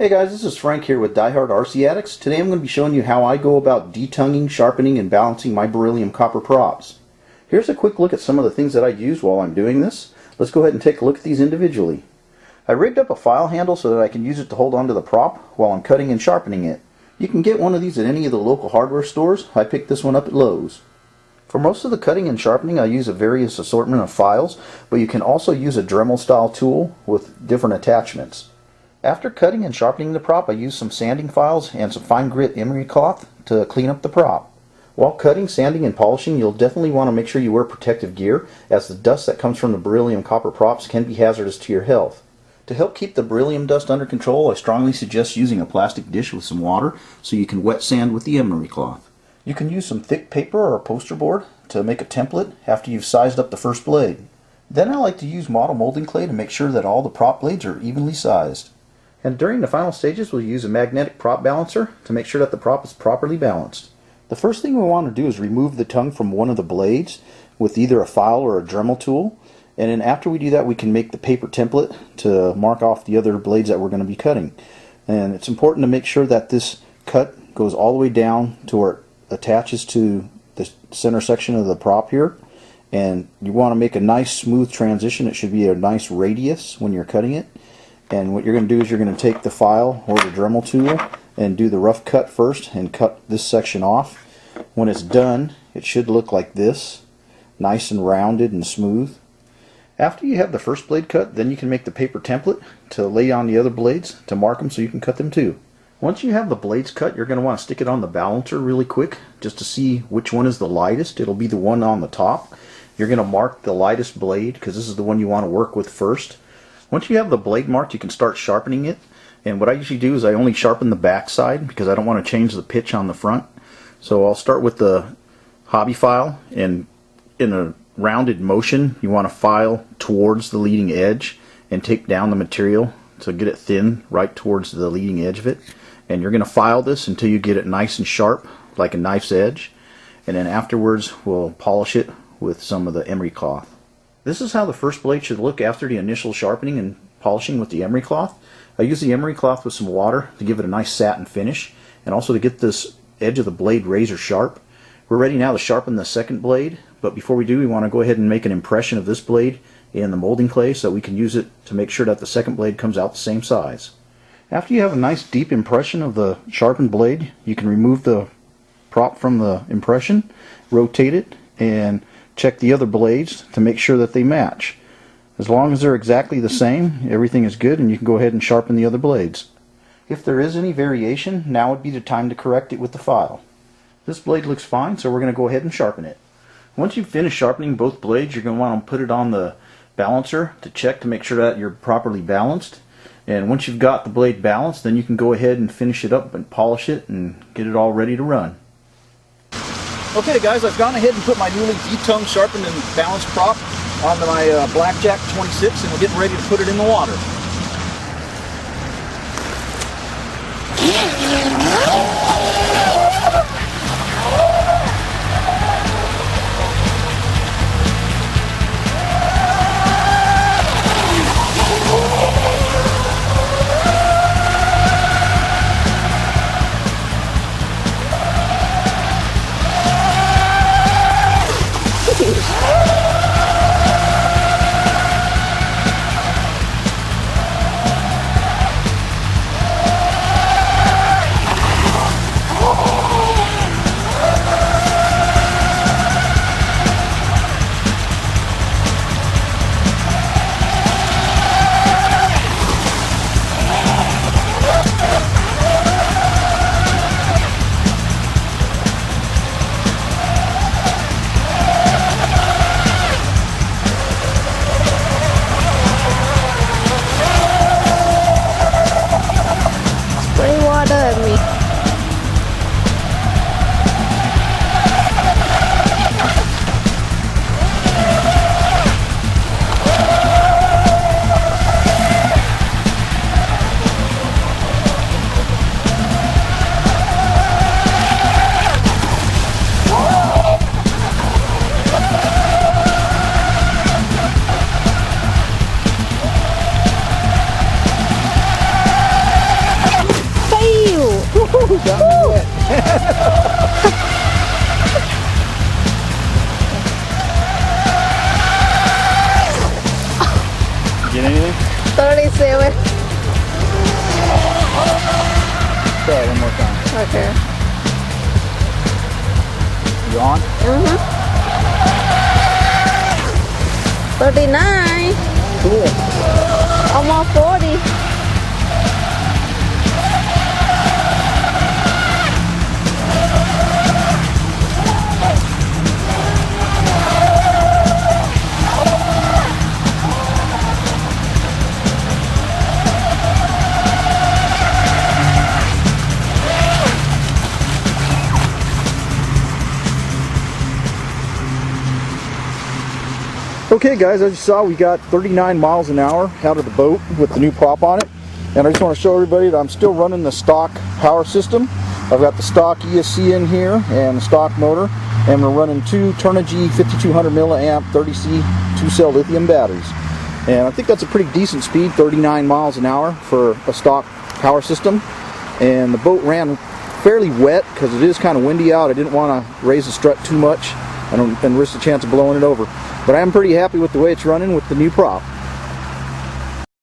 Hey guys, this is Frank here with Die Hard RC Addicts. Today I'm going to be showing you how I go about detonguing, sharpening, and balancing my beryllium copper props. Here's a quick look at some of the things that I use while I'm doing this. Let's go ahead and take a look at these individually. I rigged up a file handle so that I can use it to hold onto the prop while I'm cutting and sharpening it. You can get one of these at any of the local hardware stores. I picked this one up at Lowe's. For most of the cutting and sharpening I use a various assortment of files, but you can also use a Dremel style tool with different attachments. After cutting and sharpening the prop, I use some sanding files and some fine grit emery cloth to clean up the prop. While cutting, sanding, and polishing, you'll definitely want to make sure you wear protective gear, as the dust that comes from the beryllium copper props can be hazardous to your health. To help keep the beryllium dust under control, I strongly suggest using a plastic dish with some water so you can wet sand with the emery cloth. You can use some thick paper or a poster board to make a template after you've sized up the first blade. Then I like to use model molding clay to make sure that all the prop blades are evenly sized. And during the final stages, we'll use a magnetic prop balancer to make sure that the prop is properly balanced. The first thing we want to do is remove the tongue from one of the blades with either a file or a Dremel tool. And then after we do that, we can make the paper template to mark off the other blades that we're going to be cutting. And it's important to make sure that this cut goes all the way down to where it attaches to the center section of the prop here. And you want to make a nice smooth transition. It should be a nice radius when you're cutting it. And what you're going to do is you're going to take the file or the Dremel tool and do the rough cut first and cut this section off. When it's done, it should look like this, nice and rounded and smooth. After you have the first blade cut, then you can make the paper template to lay on the other blades to mark them so you can cut them too. Once you have the blades cut, you're going to want to stick it on the balancer really quick just to see which one is the lightest. It'll be the one on the top. You're going to mark the lightest blade because this is the one you want to work with first. Once you have the blade marked, you can start sharpening it. And what I usually do is I only sharpen the back side because I don't want to change the pitch on the front. So I'll start with the hobby file, and in a rounded motion you want to file towards the leading edge and take down the material to get it thin right towards the leading edge of it. And you're going to file this until you get it nice and sharp like a knife's edge. And then afterwards we'll polish it with some of the emery cloth. This is how the first blade should look after the initial sharpening and polishing with the emery cloth. I use the emery cloth with some water to give it a nice satin finish and also to get this edge of the blade razor sharp. We're ready now to sharpen the second blade, but before we do, we want to go ahead and make an impression of this blade in the molding clay so we can use it to make sure that the second blade comes out the same size. After you have a nice deep impression of the sharpened blade, you can remove the prop from the impression, rotate it, and check the other blades to make sure that they match. As long as they're exactly the same, everything is good and you can go ahead and sharpen the other blades. If there is any variation, now would be the time to correct it with the file. This blade looks fine, so we're going to go ahead and sharpen it. Once you've finished sharpening both blades, you're going to want to put it on the balancer to check to make sure that you're properly balanced. And once you've got the blade balanced, then you can go ahead and finish it up and polish it and get it all ready to run. Okay guys, I've gone ahead and put my newly detongued, sharpened, and balanced prop onto my Blackjack 26, and we're getting ready to put it in the water. 37. Try it one more time. Okay. You on? 39. Cool. Almost 40. Okay guys, as you saw, we got 39 miles an hour out of the boat with the new prop on it. And I just want to show everybody that I'm still running the stock power system. I've got the stock ESC in here and the stock motor. And we're running two Turnigy 5200 milliamp 30C 2-cell lithium batteries. And I think that's a pretty decent speed, 39 miles an hour for a stock power system. And the boat ran fairly wet because it is kind of windy out. I didn't want to raise the strut too much and risk the chance of blowing it over. But I'm pretty happy with the way it's running with the new prop.